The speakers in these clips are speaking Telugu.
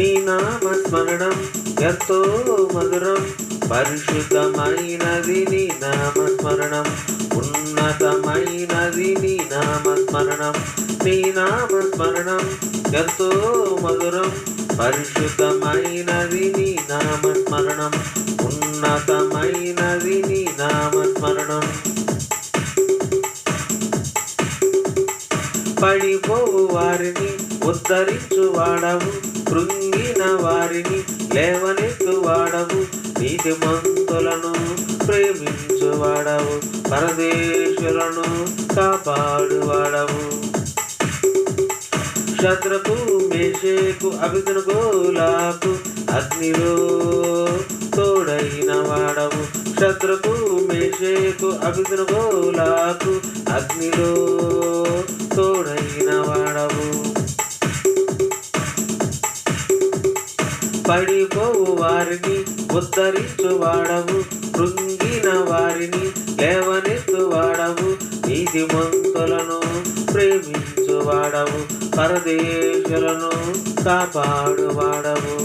నీ నామస్మరణం ఎంతో మధురం, పరిశుద్ధమైనది నీ నామస్మరణం, ఉన్నతమైనది నీ నామస్మరణం. నీ నామస్మరణం ఎంతో మధురం, పరిశుద్ధమైనది నీ నామస్మరణం, ఉన్నతమైనది నీ నామస్మరణం. పడిపోవు వారిని ఉద్ధరించు వాడవు, కృంగిన వారిని లేవనెత్తు వాడవు, నీతిమంతులను ప్రేమించు వాడవు, పరదేశులను కాపాడు వాడవు. శద్రకు మేషకు అబేద్నెగోలకు అగ్నిలో తోడైన వాడవు, శద్రకు మేషకు అబేద్నెగోలకు అగ్నిలో తోడైన వాడవు. పడిపోవు వారిని ఉద్ధరించు వాడవు, కృంగిన వారిని లేవనెత్తు వాడవు, నీతిమంతులను ప్రేమించు వాడవు, పరదేశులను కాపాడు వాడవు.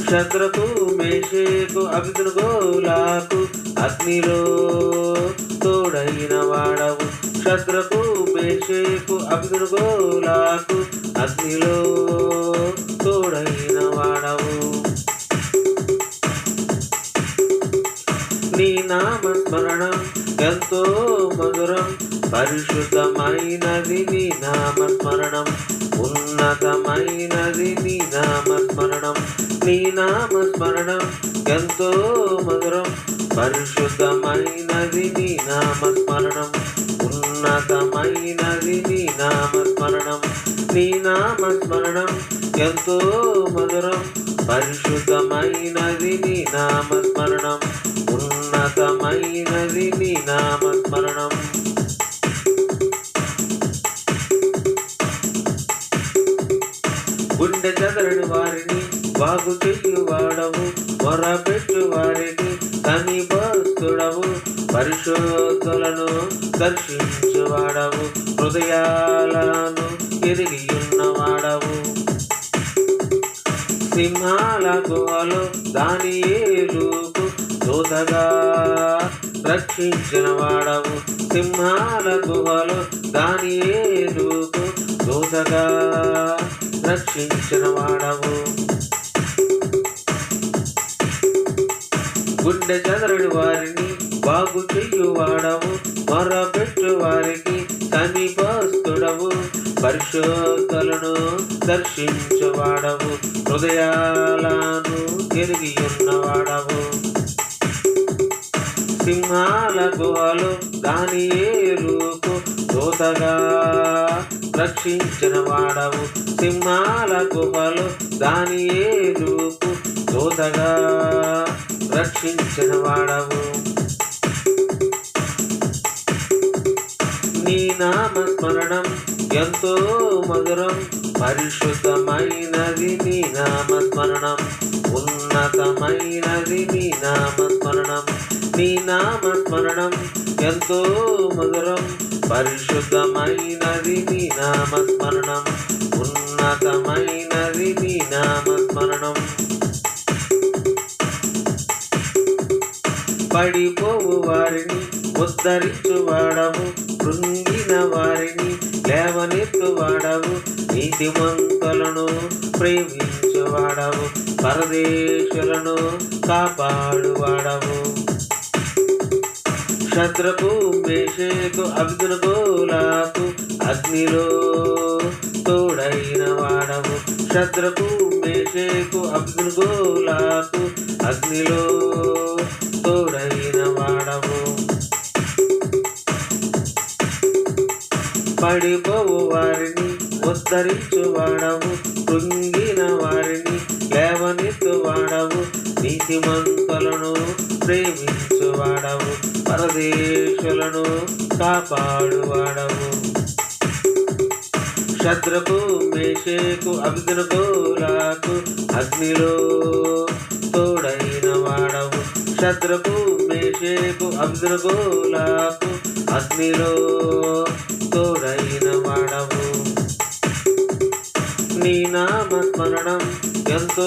శద్రకు మేషకు అబేద్నెగోలకు అగ్నిలో తోడైన వాడవు, శద్రకు మేషకు అబేద్నెగోలకు అగ్నిలో తోడైన వాడవు. నీ నామస్మరణం ఎంతో మధురం, పరిశుద్ధమైనది నీ నామస్మరణం, ఉన్నతమైనది నీ నామస్మరణం. నీ నామస్మరణం ఎంతో మధురం, పరిశుద్ధమైనది నీ నామస్మరణం, ఉన్నతమైనది నీ నామస్మరణం. నీ నామస్మరణం ఎంతో మధురం, పరిశుద్ధమైనది నీ నామస్మరణం, ఉన్నతమైనది నీ నామస్మరణం. గుండె చెదరని వారిని బాగు చెయ్యు వాడవు, మొరపెట్టు వారికి సమీపస్తుడవు, పరిశుద్ధులను దర్శించు వాడవు, హృదయాలను ఎరిగి ఉన్నవాడవు. సింహాల గుహలో దానియేలుకు దూతగా రక్షించిన వాడవు, సింహాల గుహలో దానియేలుకు దూతగా రక్షించిన వాడవు. గుండె చెదరని వారిని బాగు చెయ్యు వాడవు, మొరపెట్టు వారికి సమీపస్తుడవు, పరిశుద్ధులను దర్శించు వాడవు, హృదయాలను ఎరిగి ఉన్నవాడవు. సింహాల గుహలో దానియేలుకు దూతగా రక్షించిన వాడవు, సింహాల గుహలో దానియేలుకు దూతగా రక్షించిన వాడవు. నీ నామస్మరణం ఎంతో మధురం, పరిశుద్ధమైనది నీ నామస్మరణం, ఉన్నతమైనది నీ నామస్మరణం. నీ నామస్మరణం ఎంతో మధురం, పరిశుద్ధమైనది నీ నామస్మరణం, ఉన్నతమైనది నీ నామస్మరణం. పడిపోవు వారిని ఉద్ధరించు వాడవు, కృంగిన వారిని లేవనెత్తు వాడవు, నీతిమంతులను ప్రేమించు వాడవు, పరదేశులను కాపాడు వాడవు. శద్రకు మేషకు అబేద్నెగోలకు అగ్నిలో తోడైన వాడవు, శద్రకు మేషకు అబేద్నెగోలకు అగ్నిలో తోడైన వాడవు. పడిపోవు వారిని ఉద్ధరించు వాడవు, కృంగిన వారిని లేవనెత్తు వాడవు, నీతిమంతులను ప్రేమించు వాడవు, పరదేశులను కాపాడు వాడవు. శద్రకు మేషకు అబేద్నెగోలకు అగ్నిలో తోడైన వాడవు, శద్రకు మేషకు అబేద్నెగోలకు అగ్నిలో తోడైన వాడవు. నీ నామ నామస్మరణం ఎంతో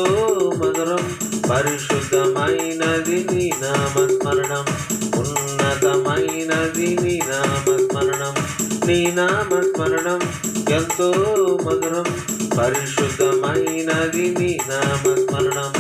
మధురం పరిశుద్ధమైనది నీ నామస్మరణం ఉన్నతమైనది నీ నామస్మరణం నీ నామస్మరణం ఎంతో మధురం పరిశుద్ధమైనది నీ నామస్మరణం